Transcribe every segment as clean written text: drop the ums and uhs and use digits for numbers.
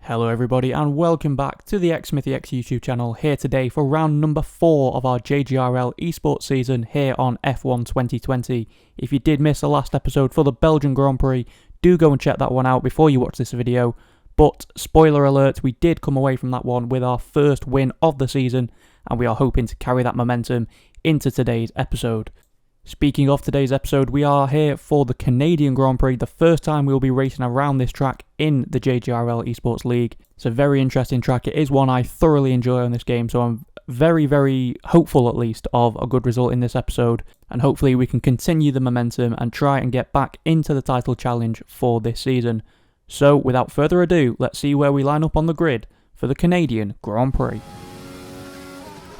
Hello everybody and welcome back to the xSmithyx YouTube channel, here today for round number 4 of our JGRL eSports season here on F1 2020. If you did miss the last episode for the Belgian Grand Prix, do go and check that one out before you watch this video. But spoiler alert, we did come away from that one with our first win of the season and we are hoping to carry that momentum into today's episode. Speaking of today's episode, we are here for the Canadian Grand Prix, the first time we will be racing around this track in the JGRL Esports League. It's a very interesting track. It is one I thoroughly enjoy on this game, so I'm very hopeful at least of a good result in this episode, and hopefully we can continue the momentum and try and get back into the title challenge for this season. So without further ado, let's see where we line up on the grid for the Canadian Grand Prix.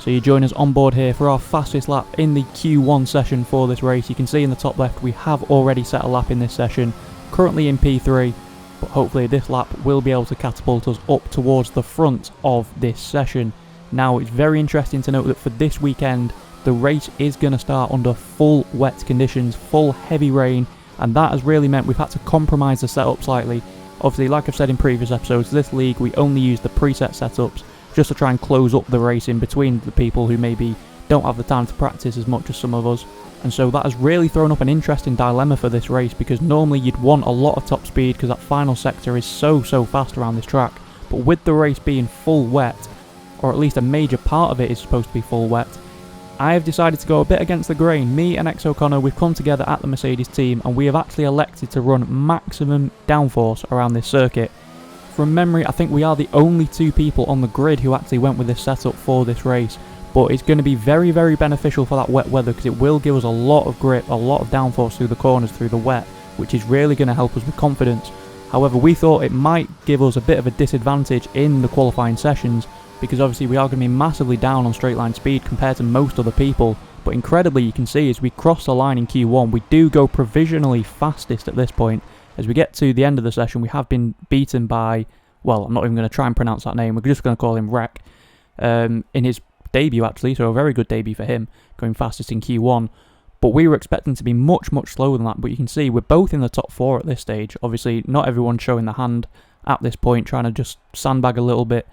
So you join us on board here for our fastest lap in the Q1 session for this race. You can see in the top left we have already set a lap in this session, currently in P3, but hopefully this lap will be able to catapult us up towards the front of this session. Now it's very interesting to note that for this weekend the race is going to start under full wet conditions, full heavy rain, and that has really meant we've had to compromise the setup slightly. Obviously, like I've said in previous episodes, this league we only use the preset setups just to try and close up the race in between the people who maybe don't have the time to practice as much as some of us. And so that has really thrown up an interesting dilemma for this race, because normally you'd want a lot of top speed because that final sector is so fast around this track. But with the race being full wet, or at least a major part of it is supposed to be full wet, I have decided to go a bit against the grain. Me and X O'Connor, we've come together at the Mercedes team and we have actually elected to run maximum downforce around this circuit. From memory, I think we are the only two people on the grid who actually went with this setup for this race, but it's going to be very beneficial for that wet weather because it will give us a lot of grip, a lot of downforce through the corners through the wet, which is really going to help us with confidence. However, we thought it might give us a bit of a disadvantage in the qualifying sessions because obviously we are going to be massively down on straight line speed compared to most other people, but incredibly you can see as we cross the line in Q1 we do go provisionally fastest at this point. As we get to the end of the session, we have been beaten by, well, I'm not even going to try and pronounce that name, we're just going to call him Rek, in his debut actually, so a very good debut for him, going fastest in Q1. But we were expecting to be much slower than that, but you can see we're both in the top 4 at this stage. Obviously, not everyone's showing the hand at this point, trying to just sandbag a little bit,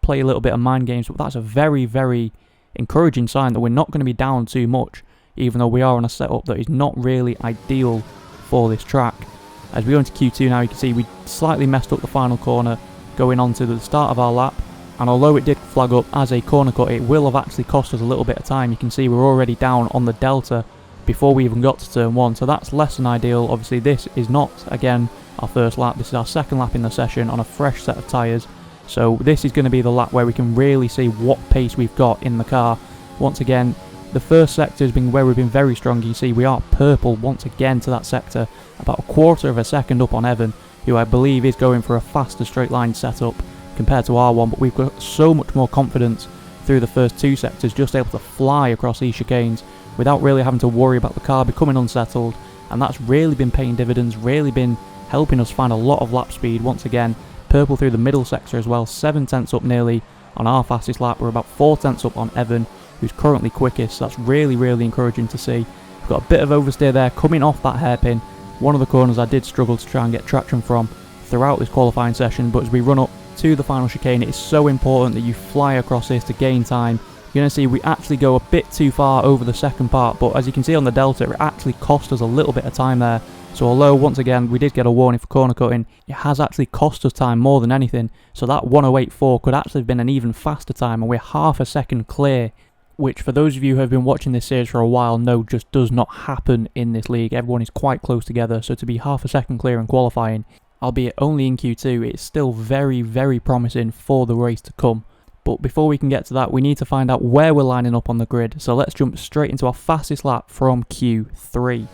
play a little bit of mind games, but that's a very encouraging sign that we're not going to be down too much, even though we are on a setup that is not really ideal for this track. As we go into Q2 now, you can see we slightly messed up the final corner going on to the start of our lap, and although it did flag up as a corner cut, it will have actually cost us a little bit of time. You can see we're already down on the delta before we even got to turn 1, so that's less than ideal. Obviously this is not, again, our first lap, this is our second lap in the session on a fresh set of tyres, so this is going to be the lap where we can really see what pace we've got in the car. Once again, the first sector has been where we've been very strong. You see we are purple once again to that sector, about a quarter of a second up on Evan, who I believe is going for a faster straight line setup compared to our one, but we've got so much more confidence through the first 2 sectors, just able to fly across these chicanes without really having to worry about the car becoming unsettled, and that's really been paying dividends, really been helping us find a lot of lap speed. Once again, purple through the middle sector as well, 7 tenths up nearly on our fastest lap. We're about 4 tenths up on Evan, who's currently quickest, so that's really encouraging to see. We've got a bit of oversteer there coming off that hairpin. One of the corners I did struggle to try and get traction from throughout this qualifying session, but as we run up to the final chicane, it is so important that you fly across this to gain time. You're going to see we actually go a bit too far over the second part, but as you can see on the delta, it actually cost us a little bit of time there. So although once again we did get a warning for corner cutting, it has actually cost us time more than anything. So that 1:08.4 could actually have been an even faster time, and we're half a second clear, which for those of you who have been watching this series for a while know just does not happen in this league. Everyone is quite close together, so to be half a second clear in qualifying, albeit only in Q2, it's still very promising for the race to come. But before we can get to that, we need to find out where we're lining up on the grid, so let's jump straight into our fastest lap from Q3.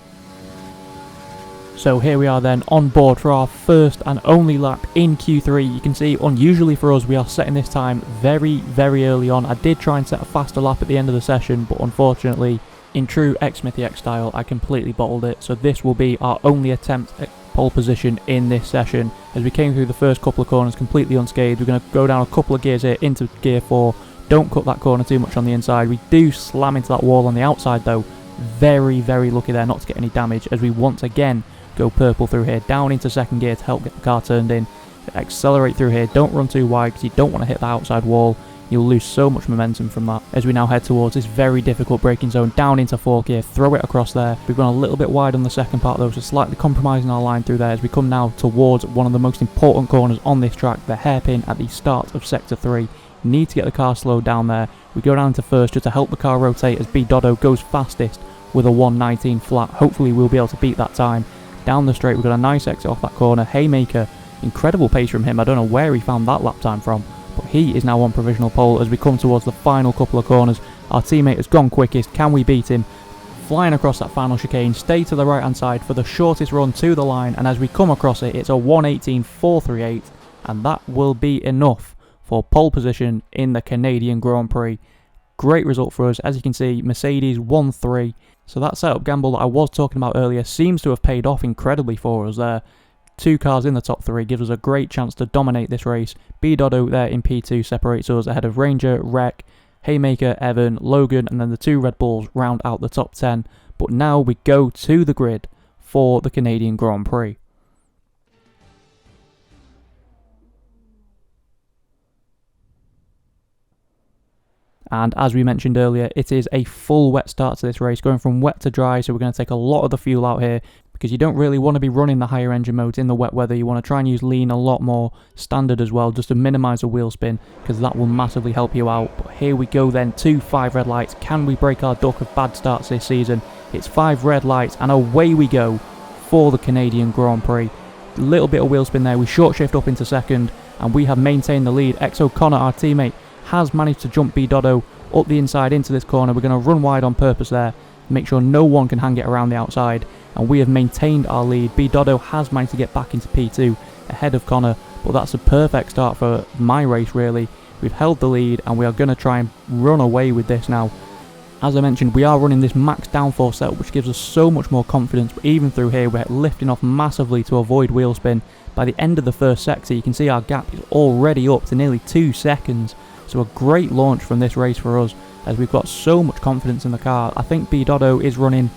So here we are then on board for our first and only lap in Q3. You can see, unusually for us, we are setting this time very early on. I did try and set a faster lap at the end of the session, but unfortunately, in true xSmithyx style, I completely bottled it. So this will be our only attempt at pole position in this session. As we came through the first couple of corners completely unscathed, we're going to go down a couple of gears here into gear 4. Don't cut that corner too much on the inside. We do slam into that wall on the outside though. Very lucky there not to get any damage, as we once again go purple through here, down into second gear to help get the car turned in. Accelerate through here, don't run too wide because you don't want to hit the outside wall. You'll lose so much momentum from that. As we now head towards this very difficult braking zone, down into 4th gear, throw it across there. We've gone a little bit wide on the second part though, so slightly compromising our line through there as we come now towards one of the most important corners on this track, the hairpin at the start of Sector 3. Need to get the car slowed down there. We go down to first just to help the car rotate as B Dodo goes fastest with a 1:19 flat. Hopefully we'll be able to beat that time. Down the straight, we've got a nice exit off that corner. Haymaker, incredible pace from him. I don't know where he found that lap time from, but he is now on provisional pole as we come towards the final couple of corners. Our teammate has gone quickest. Can we beat him? Flying across that final chicane, stay to the right hand side for the shortest run to the line, and as we come across it, it's a 1:18.438, and that will be enough for pole position in the Canadian Grand Prix. Great result for us. As you can see, Mercedes 1-3. So that setup gamble that I was talking about earlier seems to have paid off incredibly for us there. 2 cars in the top 3 gives us a great chance to dominate this race. B Dodo there in P2 separates us ahead of Ranger, Rec, Haymaker, Evan, Logan, and then the 2 Red Bulls round out the top 10. But now we go to the grid for the Canadian Grand Prix. And as we mentioned earlier, it is a full wet start to this race, going from wet to dry, so we're going to take a lot of the fuel out here because you don't really want to be running the higher engine modes in the wet weather. You want to try and use lean a lot more, standard as well, just to minimise the wheel spin, because that will massively help you out. But here we go then, to 5 red lights. Can we break our duck of bad starts this season? It's 5 red lights, and away we go for the Canadian Grand Prix. A little bit of wheel spin there, we short shift up into second, and we have maintained the lead. X O'Connor, our teammate, has managed to jump B Dodo up the inside into this corner. We're going to run wide on purpose there, make sure no one can hang it around the outside, and we have maintained our lead. B Dodo has managed to get back into P2 ahead of Connor, but that's a perfect start for my race really. We've held the lead and we are going to try and run away with this now. As I mentioned, we are running this max downforce setup, which gives us so much more confidence, but even through here we're lifting off massively to avoid wheel spin. By the end of the first sector you can see our gap is already up to nearly 2 seconds. So a great launch from this race for us, as we've got so much confidence in the car. I think B Dodo is running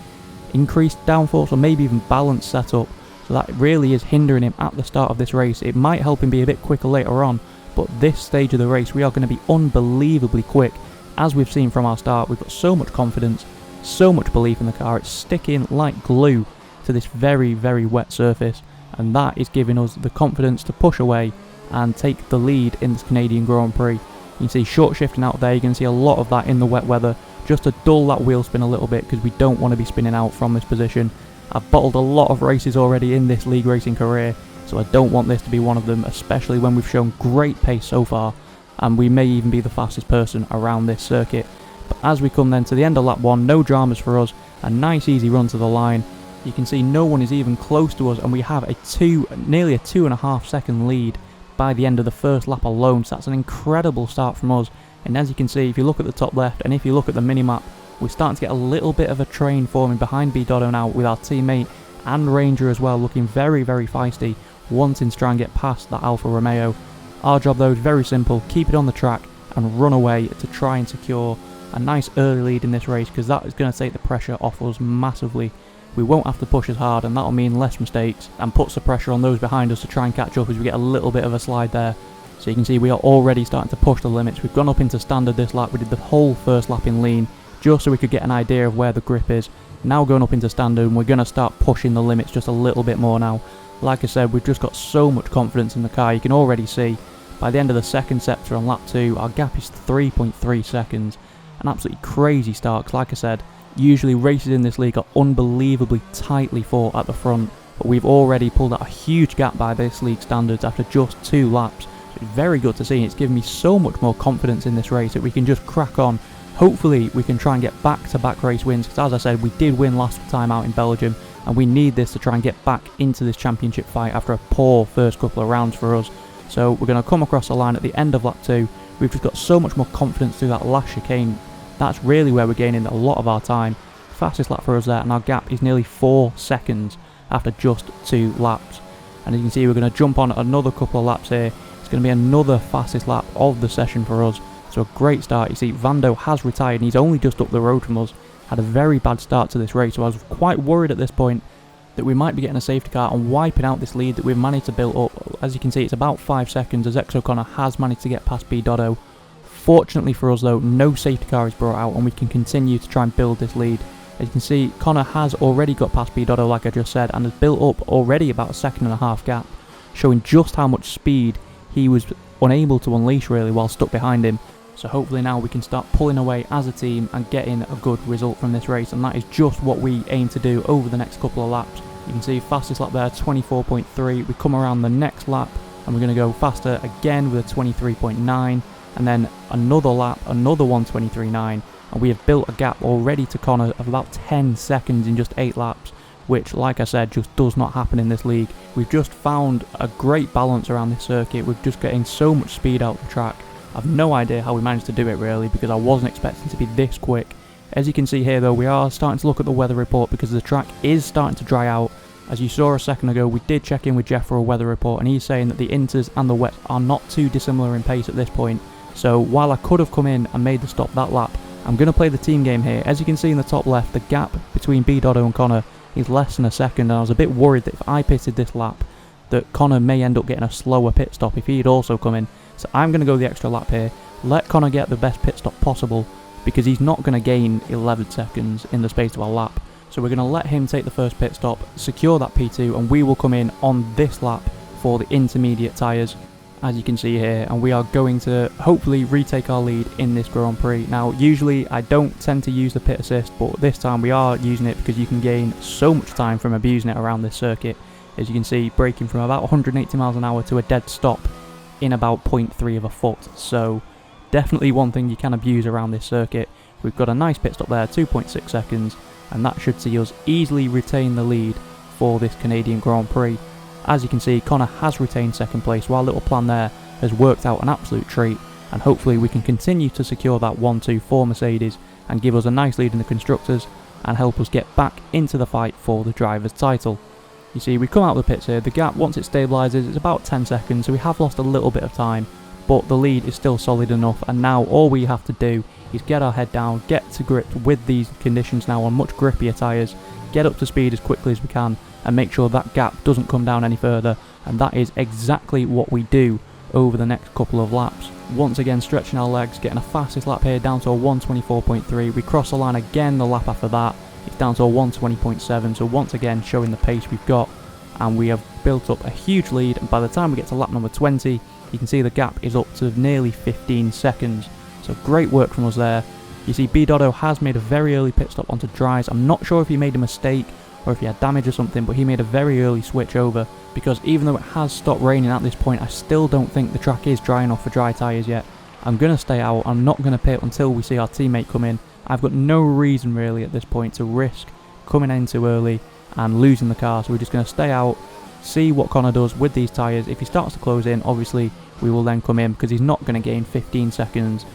increased downforce or maybe even balanced setup, so that really is hindering him at the start of this race. It might help him be a bit quicker later on, but this stage of the race we are going to be unbelievably quick. As we've seen from our start, we've got so much confidence, so much belief in the car. It's sticking like glue to this very, very wet surface, and that is giving us the confidence to push away and take the lead in this Canadian Grand Prix. You can see short shifting out there, you're going to see a lot of that in the wet weather, just to dull that wheel spin a little bit because we don't want to be spinning out from this position. I've bottled a lot of races already in this league racing career, so I don't want this to be one of them, especially when we've shown great pace so far, and we may even be the fastest person around this circuit. But as we come then to the end of lap 1, no dramas for us, a nice easy run to the line. You can see no one is even close to us, and we have nearly a 2.5 second lead by the end of the first lap alone, so that's an incredible start from us. And as you can see, if you look at the top left and if you look at the minimap, we're starting to get a little bit of a train forming behind B Dodo now, with our teammate and Ranger as well looking very, very feisty, wanting to try and get past that Alfa Romeo. Our job though is very simple: keep it on the track and run away to try and secure a nice early lead in this race, because that is going to take the pressure off us massively. We won't have to push as hard, and that'll mean less mistakes and puts the pressure on those behind us to try and catch up as we get a little bit of a slide there. So you can see we are already starting to push the limits. We've gone up into standard this lap. We did the whole first lap in lean just so we could get an idea of where the grip is. Now going up into standard, and we're going to start pushing the limits just a little bit more now. Like I said, we've just got so much confidence in the car. You can already see by the end of the second sector on lap 2, our gap is 3.3 seconds. An absolutely crazy start, because like I said, usually races in this league are unbelievably tightly fought at the front, but we've already pulled out a huge gap by this league standards after just 2 laps. So it's very good to see, and it's given me so much more confidence in this race that we can just crack on. Hopefully we can try and get back-to-back race wins, because as I said, we did win last time out in Belgium, and we need this to try and get back into this championship fight after a poor first couple of rounds for us. So we're going to come across the line at the end of lap 2. We've just got so much more confidence through that last chicane. That's really where we're gaining a lot of our time. Fastest lap for us there, and our gap is nearly 4 seconds after just 2 laps. And as you can see, we're going to jump on another couple of laps here. It's going to be another fastest lap of the session for us. So a great start. You see, Vando has retired, and he's only just up the road from us. Had a very bad start to this race, so I was quite worried at this point that we might be getting a safety car and wiping out this lead that we've managed to build up. As you can see, it's about 5 seconds as X O'Connor has managed to get past B Dotto. Fortunately for us though, no safety car is brought out and we can continue to try and build this lead. As you can see, Connor has already got past B Dotto like I just said and has built up already about a 1.5 second gap, showing just how much speed he was unable to unleash really while stuck behind him. So hopefully now we can start pulling away as a team and getting a good result from this race, and that is just what we aim to do over the next couple of laps. You can see fastest lap there, 24.3. We come around the next lap and we're going to go faster again with a 23.9, and then another lap, another 1:23.9, and we have built a gap already to Connor of about 10 seconds in just 8 laps, which like I said just does not happen in this league. We've just found a great balance around this circuit. We're just getting so much speed out the track. I've no idea how we managed to do it really, because I wasn't expecting to be this quick. As you can see here though, we are starting to look at the weather report because the track is starting to dry out. As you saw a second ago, we did check in with Jeff for a weather report and he's saying that the inters and the wets are not too dissimilar in pace at this point. So while I could have come in and made the stop that lap, I'm going to play the team game here. As you can see in the top left, the gap between B Dotto and Connor is less than a second, and I was a bit worried that if I pitted this lap that Connor may end up getting a slower pit stop if he'd also come in. So I'm going to go the extra lap here, let Connor get the best pit stop possible, because he's not going to gain 11 seconds in the space of a lap. So we're going to let him take the first pit stop, secure that P2, and we will come in on this lap for the intermediate tyres, as you can see here, and we are going to hopefully retake our lead in this Grand Prix. Now usually I don't tend to use the pit assist, but this time we are using it because you can gain so much time from abusing it around this circuit. As you can see, braking from about 180 miles an hour to a dead stop in about 0.3 of a foot, so definitely one thing you can abuse around this circuit. We've got a nice pit stop there, 2.6 seconds, and that should see us easily retain the lead for this Canadian Grand Prix. As you can see, Connor has retained second place, while little plan there has worked out an absolute treat, and hopefully we can continue to secure that 1-2 for Mercedes and give us a nice lead in the constructors and help us get back into the fight for the driver's title. You see, we come out of the pits here, the gap once it stabilises is about 10 seconds, so we have lost a little bit of time, but the lead is still solid enough, and now all we have to do is get our head down, get to grips with these conditions now on much grippier tyres, get up to speed as quickly as we can, and make sure that gap doesn't come down any further, and that is exactly what we do over the next couple of laps. Once again stretching our legs, getting a fastest lap here down to a 1:24.3, we cross the line again the lap after that, it's down to a 1:20.7, so once again showing the pace we've got, and we have built up a huge lead, and by the time we get to lap number 20, you can see the gap is up to nearly 15 seconds, so great work from us there. You see B Dotto has made a very early pit stop onto dries. I'm not sure if he made a mistake or if he had damage or something, but he made a very early switch over, because even though it has stopped raining at this point, I still don't think the track is dry enough for dry tyres yet. I'm going to stay out, I'm not going to pit until we see our teammate come in. I've got no reason really at this point to risk coming in too early and losing the car, so we're just going to stay out, see what Connor does with these tyres. If he starts to close in, obviously we will then come in, because he's not going to gain 15 seconds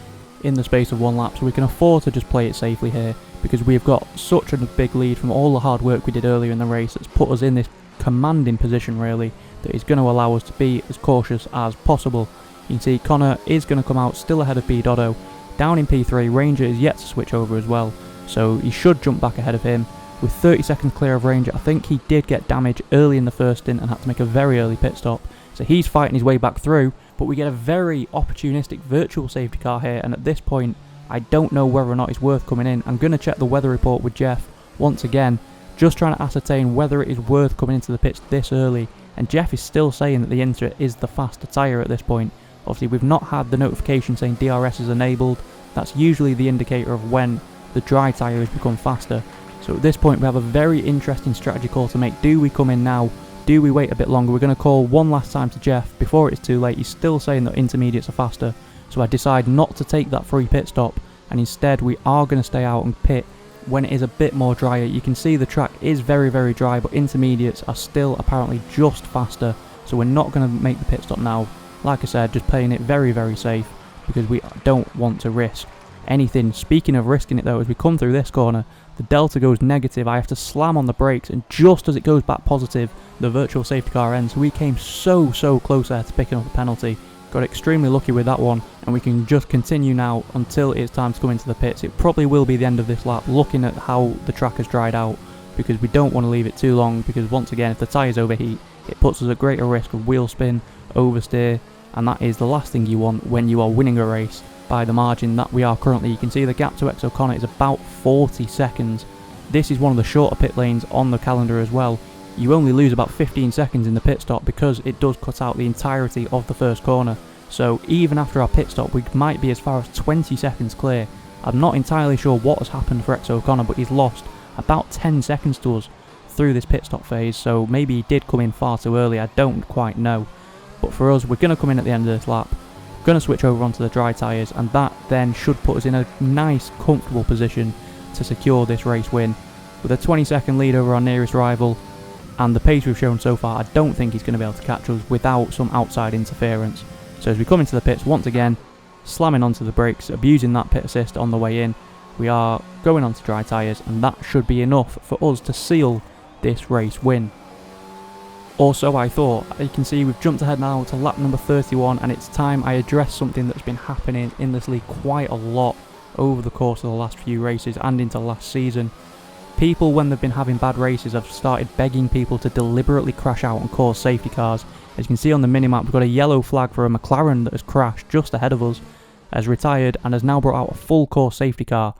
in the space of one lap, so we can afford to just play it safely here, because we've got such a big lead from all the hard work we did earlier in the race that's put us in this commanding position really, that is going to allow us to be as cautious as possible. You can see Connor is going to come out still ahead of B Dotto, down in P3, Ranger is yet to switch over as well, so he should jump back ahead of him. With 30 seconds clear of Ranger, I think he did get damage early in the first stint and had to make a very early pit stop, so he's fighting his way back through, but we get a very opportunistic virtual safety car here, and at this point I don't know whether or not it's worth coming in. I'm going to check the weather report with Jeff once again, just trying to ascertain whether it is worth coming into the pits this early, and Jeff is still saying that the Inter is the faster tyre at this point. Obviously we've not had the notification saying DRS is enabled, that's usually the indicator of when the dry tyre has become faster. So at this point we have a very interesting strategy call to make. Do we come in now? Do we wait a bit longer? We're going to call one last time to Jeff before it's too late. He's still saying that intermediates are faster, so I decide not to take that free pit stop, and instead we are going to stay out and pit when it is a bit more drier. You can see the track is very dry, but intermediates are still apparently just faster, so we're not going to make the pit stop now. Like I said, just playing it very safe, because we don't want to risk anything. Speaking of risking it though, as we come through this corner, the delta goes negative, I have to slam on the brakes, and just as it goes back positive, the virtual safety car ends. We came so close there to picking up a penalty. Got extremely lucky with that one, and we can just continue now until it's time to come into the pits. It probably will be the end of this lap, looking at how the track has dried out. because we don't want to leave it too long, because once again, if the tyres overheat, it puts us at greater risk of wheel spin, oversteer, and that is the last thing you want when you are winning a race by the margin that we are currently. You can see the gap to X O'Connor is about 40 seconds. This is one of the shorter pit lanes on the calendar as well. You only lose about 15 seconds in the pit stop because it does cut out the entirety of the first corner. So even after our pit stop, we might be as far as 20 seconds clear. I'm not entirely sure what has happened for X O'Connor, but he's lost about 10 seconds to us through this pit stop phase, so maybe he did come in far too early, I don't quite know. But for us, we're going to come in at the end of this lap, going to switch over onto the dry tyres, and that then should put us in a nice, comfortable position to secure this race win. With a 20-second lead over our nearest rival, and the pace we've shown so far, I don't think he's going to be able to catch us without some outside interference. So as we come into the pits once again, slamming onto the brakes, abusing that pit assist on the way in, we are going onto dry tyres, and that should be enough for us to seal this race win. Also, I thought, you can see we've jumped ahead now to lap number 31, and it's time I address something that's been happening in this league quite a lot over the course of the last few races and into last season. People, when they've been having bad races, have started begging people to deliberately crash out and cause safety cars. As you can see on the minimap, we've got a yellow flag for a McLaren that has crashed just ahead of us, has retired, and has now brought out a full course safety car.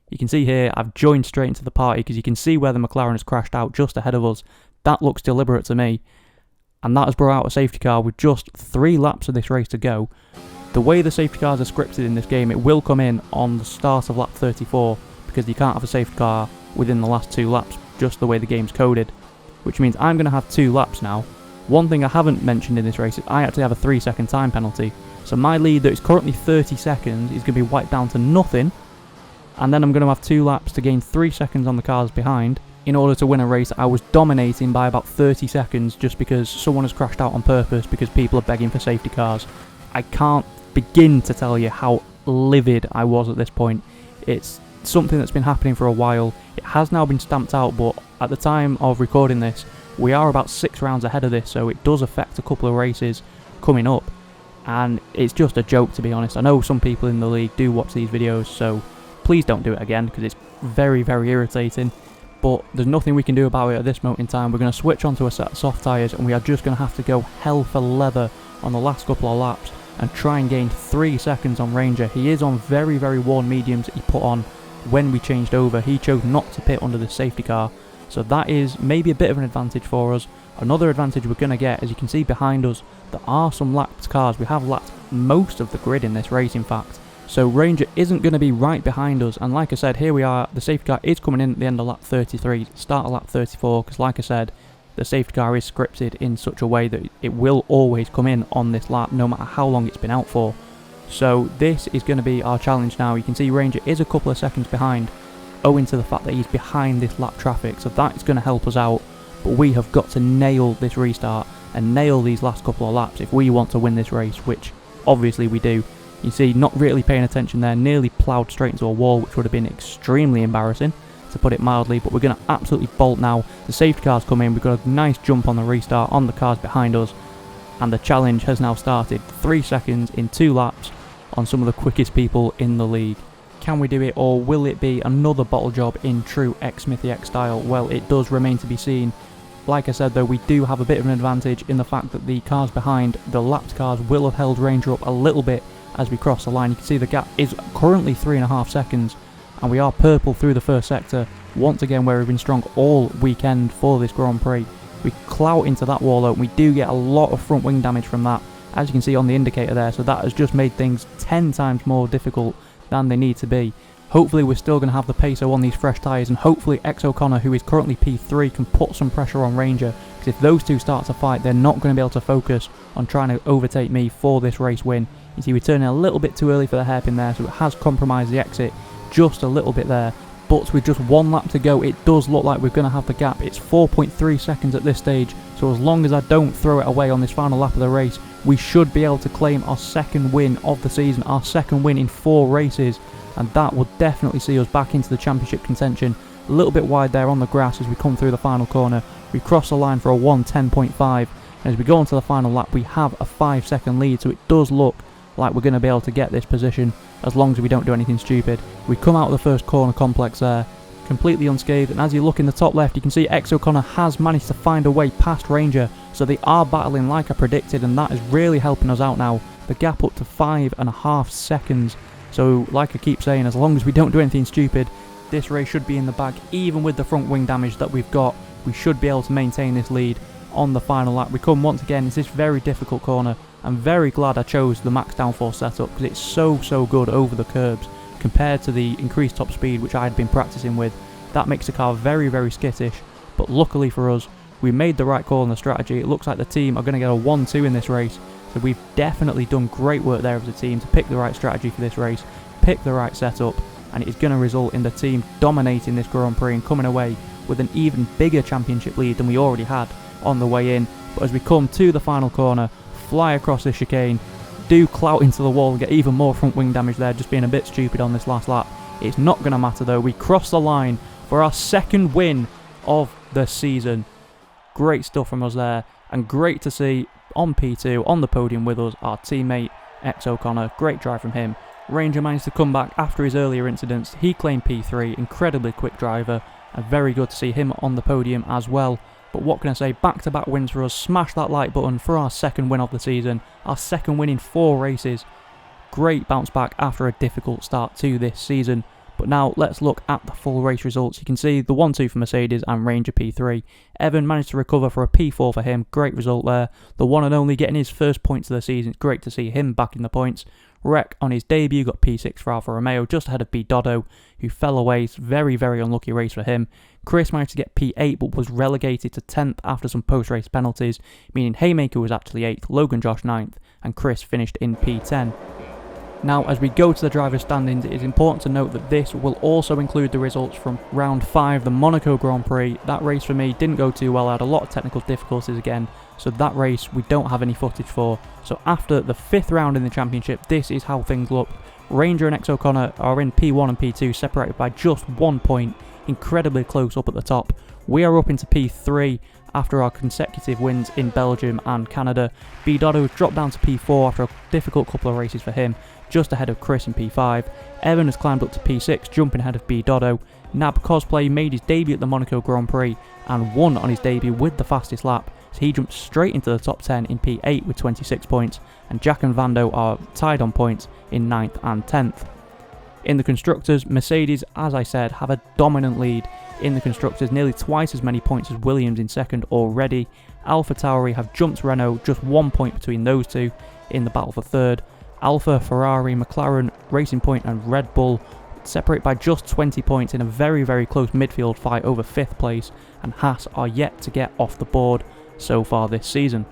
You can see here, I've joined straight into the party because you can see where the McLaren has crashed out just ahead of us. That looks deliberate to me. And that has brought out a safety car with just 3 laps of this race to go. The way the safety cars are scripted in this game, it will come in on the start of lap 34, because you can't have a safety car within the last 2 laps, just the way the game's coded. Which means I'm going to have 2 laps now. One thing I haven't mentioned in this race is I actually have a 3-second time penalty. So my lead that is currently 30 seconds is going to be wiped down to nothing. And then I'm going to have 2 laps to gain 3 seconds on the cars behind in order to win a race I was dominating by about 30 seconds just because someone has crashed out on purpose because people are begging for safety cars. I can't begin to tell you how livid I was at this point. It's something that's been happening for a while. It has now been stamped out, but at the time of recording this, we are about 6 rounds ahead of this, so it does affect a couple of races coming up. And it's just a joke, to be honest. I know some people in the league do watch these videos, so please don't do it again because it's very, very irritating. But there's nothing we can do about it at this moment in time. We're going to switch onto a set of soft tyres, and we are just going to have to go hell for leather on the last couple of laps and try and gain 3 seconds on Ranger. He is on very, very worn mediums that he put on when we changed over. He chose not to pit under the safety car, so that is maybe a bit of an advantage for us. Another advantage we're going to get, as you can see behind us, there are some lapped cars. We have lapped most of the grid in this race, in fact. So Ranger isn't going to be right behind us, and like I said, here we are. The safety car is coming in at the end of lap 33, start of lap 34, because like I said, the safety car is scripted in such a way that it will always come in on this lap, no matter how long it's been out for. So this is going to be our challenge now. You can see Ranger is a couple of seconds behind, owing to the fact that he's behind this lap traffic, so that is going to help us out. But we have got to nail this restart and nail these last couple of laps if we want to win this race, which obviously we do. You see, not really paying attention there, nearly ploughed straight into a wall, which would have been extremely embarrassing, to put it mildly, but we're going to absolutely bolt now. The safety cars come in, we've got a nice jump on the restart on the cars behind us, and the challenge has now started. 3 seconds in 2 laps on some of the quickest people in the league. Can we do it, or will it be another bottle job in true xSmithyx style? Well, it does remain to be seen. Like I said though, we do have a bit of an advantage in the fact that the cars behind, the lapped cars, will have held Ranger up a little bit as we cross the line. You can see the gap is currently 3.5 seconds, and we are purple through the first sector, once again where we've been strong all weekend for this Grand Prix. We clout into that wall though, and we do get a lot of front wing damage from that, as you can see on the indicator there, so that has just made things 10 times more difficult than they need to be. Hopefully we're still going to have the peso on these fresh tyres, and hopefully X O'Connor, who is currently P3, can put some pressure on Ranger, because if those two start to fight, they're not going to be able to focus on trying to overtake me for this race win. You see, we're turning a little bit too early for the hairpin there, so it has compromised the exit just a little bit there. But with just 1 lap to go, it does look like we're going to have the gap. It's 4.3 seconds at this stage, so as long as I don't throw it away on this final lap of the race, we should be able to claim our 2nd win of the season, our 2nd win in 4 races, and that will definitely see us back into the championship contention. A little bit wide there on the grass as we come through the final corner. We cross the line for a 1:10.5, and as we go on to the final lap, we have a 5-second lead, so it does look like we're going to be able to get this position as long as we don't do anything stupid. We come out of the first corner complex there, completely unscathed, and as you look in the top left you can see X O'Connor has managed to find a way past Ranger, so they are battling like I predicted, and that is really helping us out now. The gap up to 5.5 seconds, so like I keep saying, as long as we don't do anything stupid, this race should be in the bag. Even with the front wing damage that we've got, we should be able to maintain this lead on the final lap. We come once again, it's this very difficult corner. I'm very glad I chose the max downforce setup because it's so good over the curbs compared to the increased top speed which I had been practicing with. That makes the car very skittish, but luckily for us, we made the right call on the strategy. It looks like the team are going to get a 1-2 in this race, so we've definitely done great work there as a team to pick the right strategy for this race, pick the right setup, and it is going to result in the team dominating this Grand Prix and coming away with an even bigger championship lead than we already had on the way in. But as we come to the final corner, fly across this chicane, do clout into the wall and get even more front wing damage there, just being a bit stupid on this last lap. It's not going to matter though. We cross the line for our second win of the season. Great stuff from us there, and great to see on P2 on the podium with us our teammate X O'Connor. Great drive from him. Ranger managed to come back after his earlier incidents. He claimed P3, incredibly quick driver, and very good to see him on the podium as well. But what can I say, back-to-back wins for us. Smash that like button for our second win of the season, our second win in 4 races. Great bounce back after a difficult start to this season. But now let's look at the full race results. You can see the 1-2 for Mercedes and Ranger P3. Evan managed to recover for a P4 for him. Great result there. The one and only getting his first points of the season. It's great to see him back in the points. Rec on his debut got P6 for Alfa Romeo, just ahead of B Dodo, who fell away. It's very unlucky race for him. Chris managed to get P8 but was relegated to 10th after some post-race penalties, meaning Haymaker was actually 8th, Logan Josh 9th, and Chris finished in P10. Now, as we go to the driver's standings, it is important to note that this will also include the results from round 5, the Monaco Grand Prix. That race for me didn't go too well. I had a lot of technical difficulties again, so that race we don't have any footage for. So after the 5th round in the championship, this is how things look. Ranger and X O'Connor are in P1 and P2, separated by just 1 point, incredibly close up at the top. We are up into P3 after our consecutive wins in Belgium and Canada. B Dodo has dropped down to P4 after a difficult couple of races for him, just ahead of Chris in P5. Evan has climbed up to P6, jumping ahead of B Dodo. Nab Cosplay made his debut at the Monaco Grand Prix and won on his debut with the fastest lap, so he jumped straight into the top 10 in P8 with 26 points, and Jack and Vando are tied on points in 9th and 10th. In the Constructors, Mercedes, as I said, have a dominant lead in the Constructors, nearly twice as many points as Williams in second already. Alpha Tauri have jumped Renault, just 1 point between those two in the battle for third. Alpha, Ferrari, McLaren, Racing Point and Red Bull separate by just 20 points in a very close midfield fight over 5th place, and Haas are yet to get off the board so far this season.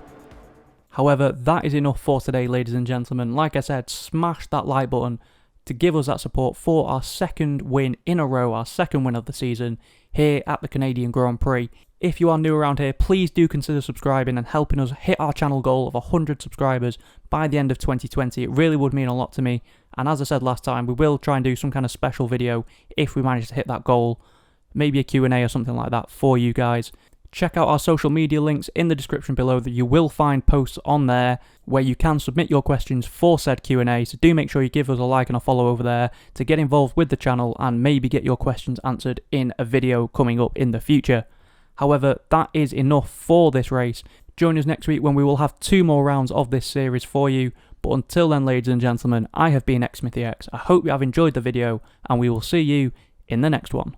However, that is enough for today, ladies and gentlemen. Like I said, smash that like button to give us that support for our second win in a row, our second win of the season here at the Canadian Grand Prix. If you are new around here, please do consider subscribing and helping us hit our channel goal of 100 subscribers by the end of 2020. It really would mean a lot to me. And as I said last time, we will try and do some kind of special video if we manage to hit that goal. Maybe a Q&A or something like that for you guys. Check out our social media links in the description below. That you will find posts on there where you can submit your questions for said Q&A. So do make sure you give us a like and a follow over there to get involved with the channel and maybe get your questions answered in a video coming up in the future. However, that is enough for this race. Join us next week when we will have 2 more rounds of this series for you. But until then, ladies and gentlemen, I have been xSmithyx. I hope you have enjoyed the video, and we will see you in the next one.